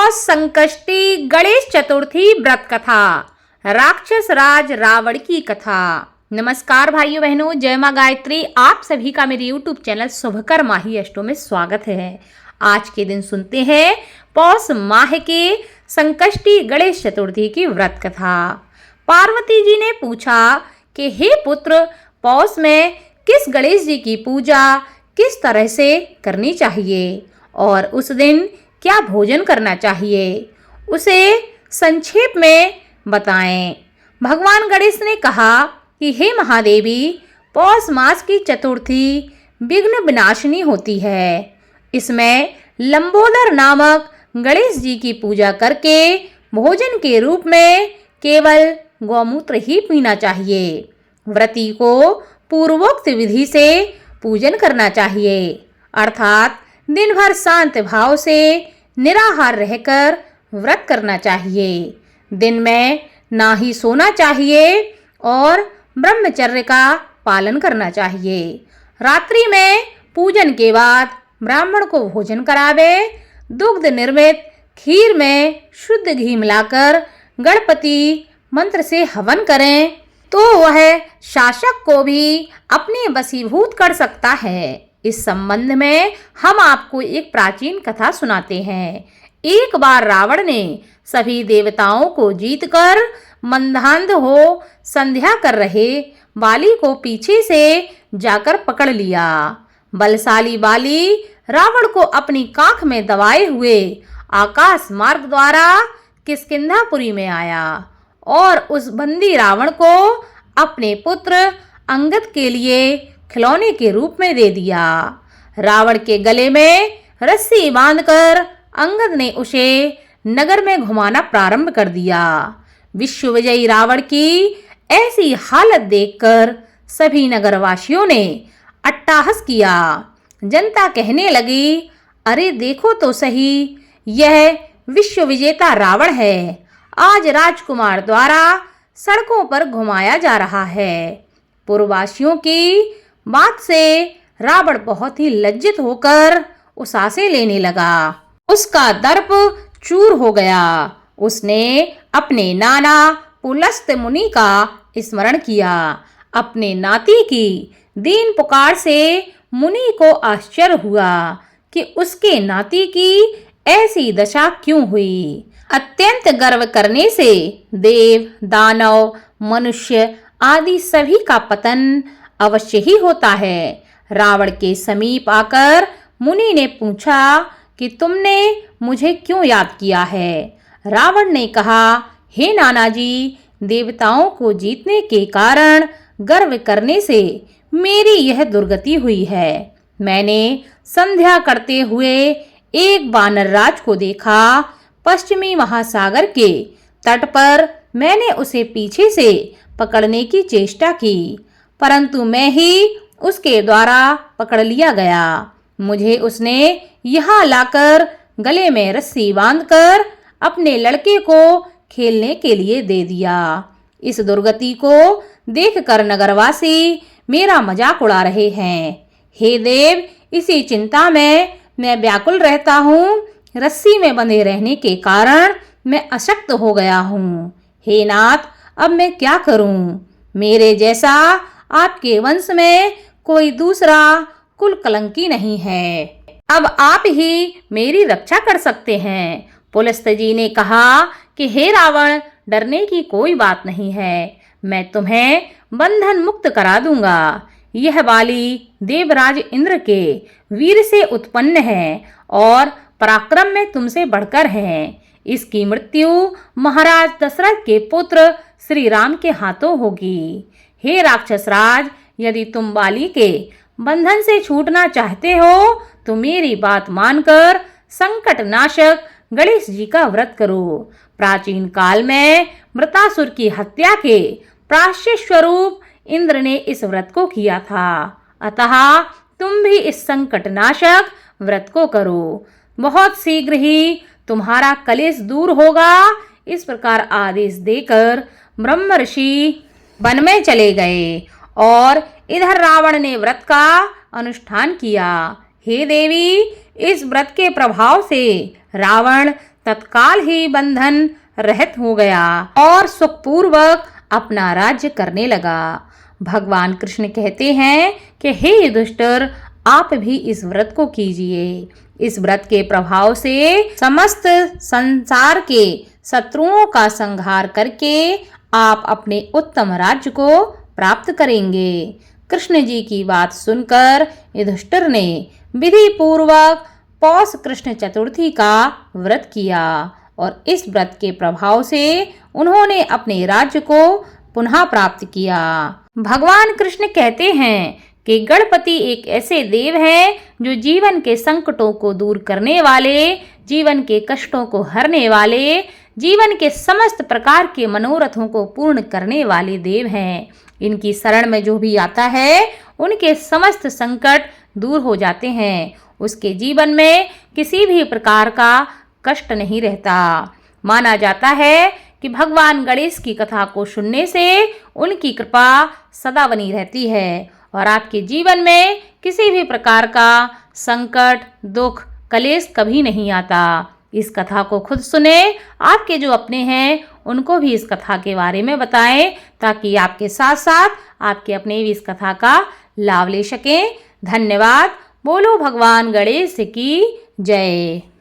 पौष संकष्टी गणेश चतुर्थी व्रत कथा, राक्षस राज रावण की कथा। नमस्कार भाइयों बहनों, जय मां गायत्री। आप सभी का मेरे YouTube चैनल शुभकर माही अष्टो में स्वागत है। आज के दिन सुनते हैं पौष माह के संकष्टी गणेश चतुर्थी की व्रत कथा। पार्वती जी ने पूछा कि हे पुत्र, पौष में किस गणेश जी की पूजा किस तरह से करनी चाहिए और उस दिन क्या भोजन करना चाहिए, उसे संक्षेप में बताएं। भगवान गणेश ने कहा कि हे महादेवी, पौष मास की चतुर्थी विघ्न विनाशिनी होती है। इसमें लंबोदर नामक गणेश जी की पूजा करके भोजन के रूप में केवल गौमूत्र ही पीना चाहिए। व्रती को पूर्वोक्त विधि से पूजन करना चाहिए, अर्थात दिन भर शांत भाव से निराहार रहकर व्रत करना चाहिए। दिन में ना ही सोना चाहिए और ब्रह्मचर्य का पालन करना चाहिए। रात्रि में पूजन के बाद ब्राह्मण को भोजन करावे। दुग्ध निर्मित खीर में शुद्ध घी मिलाकर गणपति मंत्र से हवन करें तो वह शासक को भी अपने वशीभूत कर सकता है। इस संबंध में हम आपको एक प्राचीन कथा सुनाते हैं। एक बार रावण ने सभी देवताओं को जीतकर मंदान्ध हो संध्या कर रहे बाली को पीछे से जाकर पकड़ लिया। बलशाली बाली रावण को अपनी काख में दबाए हुए आकाश मार्ग द्वारा किष्किंधापुरी में आया और उस बंदी रावण को अपने पुत्र अंगद के लिए खिलौने के रूप में दे दिया। रावण के गले में रस्सी बांधकर अंगद ने उसे नगर में घुमाना प्रारंभ कर दिया। विश्व विजयी रावण की ऐसी हालत देखकर सभी नगरवासियों ने अट्टहास किया। जनता कहने लगी, अरे देखो तो सही, यह विश्व विजेता रावण है। आज राजकुमार द्वारा सड़कों पर घुमाया जा रहा है। पुरवासियों की बात से रावण बहुत ही लज्जित होकर उसासे लेने लगा। उसका दर्प चूर हो गया। उसने अपने नाना पुलस्त मुनि का स्मरण किया। अपने नाती की दीन पुकार से मुनि को आश्चर्य हुआ कि उसके नाती की ऐसी दशा क्यों हुई। अत्यंत गर्व करने से देव, दानव, मनुष्य आदि सभी का पतन अवश्य ही होता है। रावण के समीप आकर मुनि ने पूछा कि तुमने मुझे क्यों याद किया है। रावण ने कहा, हे नाना जी, देवताओं को जीतने के कारण गर्व करने से मेरी यह दुर्गति हुई है। मैंने संध्या करते हुए एक वानर राज को देखा। पश्चिमी महासागर के तट पर मैंने उसे पीछे से पकड़ने की चेष्टा की, परंतु मैं ही उसके द्वारा पकड़ लिया गया। मुझे उसने यहाँ लाकर गले में रस्सी बांधकर अपने लड़के को खेलने के लिए दे दिया। इस दुर्गति को देखकर नगरवासी मेरा मजाक उड़ा रहे हैं। हे देव, इसी चिंता में मैं व्याकुल रहता हूँ। रस्सी में बंधे रहने के कारण मैं अशक्त हो गया हूँ। हे नाथ, अब मैं क्या करूँ? मेरे जैसा आपके वंश में कोई दूसरा कुल कलंकी नहीं है। अब आप ही मेरी रक्षा कर सकते हैं। पुलस्त जी ने कहा कि हे रावण, डरने की कोई बात नहीं है। मैं तुम्हें बंधन मुक्त करा दूंगा। यह बाली देवराज इंद्र के वीर से उत्पन्न है और पराक्रम में तुमसे बढ़कर है। इसकी मृत्यु महाराज दशरथ के पुत्र श्री राम के हाथों होगी। हे राक्षस राज, यदि तुम बाली के बंधन से छूटना चाहते हो तो मेरी बात मानकर संकट नाशक गणेश जी का व्रत करो। प्राचीन काल में मृतासुर की हत्या के प्रायश्चित स्वरूप इंद्र ने इस व्रत को किया था। अतः तुम भी इस संकट नाशक व्रत को करो। बहुत शीघ्र ही तुम्हारा कलेश दूर होगा। इस प्रकार आदेश देकर ब्रह्म ऋषि वन में चले गए और इधर रावण ने व्रत का अनुष्ठान किया। हे देवी, इस व्रत के प्रभाव से रावण तत्काल ही बंधन रहित हो गया और सुखपूर्वक अपना राज्य करने लगा। भगवान कृष्ण कहते हैं कि हे युधिष्ठिर, आप भी इस व्रत को कीजिए। इस व्रत के प्रभाव से समस्त संसार के शत्रुओं का संहार करके आप अपने उत्तम राज्य को प्राप्त करेंगे। कृष्ण जी की बात सुनकर युधिष्ठिर ने विधि पूर्वक पौष कृष्ण चतुर्थी का व्रत किया और इस व्रत के प्रभाव से उन्होंने अपने राज्य को पुनः प्राप्त किया। भगवान कृष्ण कहते हैं कि गणपति एक ऐसे देव हैं जो जीवन के संकटों को दूर करने वाले, जीवन के कष्टों को हरने वाले, जीवन के समस्त प्रकार के मनोरथों को पूर्ण करने वाले देव हैं। इनकी शरण में जो भी आता है उनके समस्त संकट दूर हो जाते हैं। उसके जीवन में किसी भी प्रकार का कष्ट नहीं रहता। माना जाता है कि भगवान गणेश की कथा को सुनने से उनकी कृपा सदा बनी रहती है और आपके जीवन में किसी भी प्रकार का संकट, दुख, कलेश कभी नहीं आता। इस कथा को खुद सुने, आपके जो अपने हैं उनको भी इस कथा के बारे में बताएं ताकि आपके साथ साथ आपके अपने भी इस कथा का लाभ ले सकें। धन्यवाद। बोलो भगवान गणेश की जय।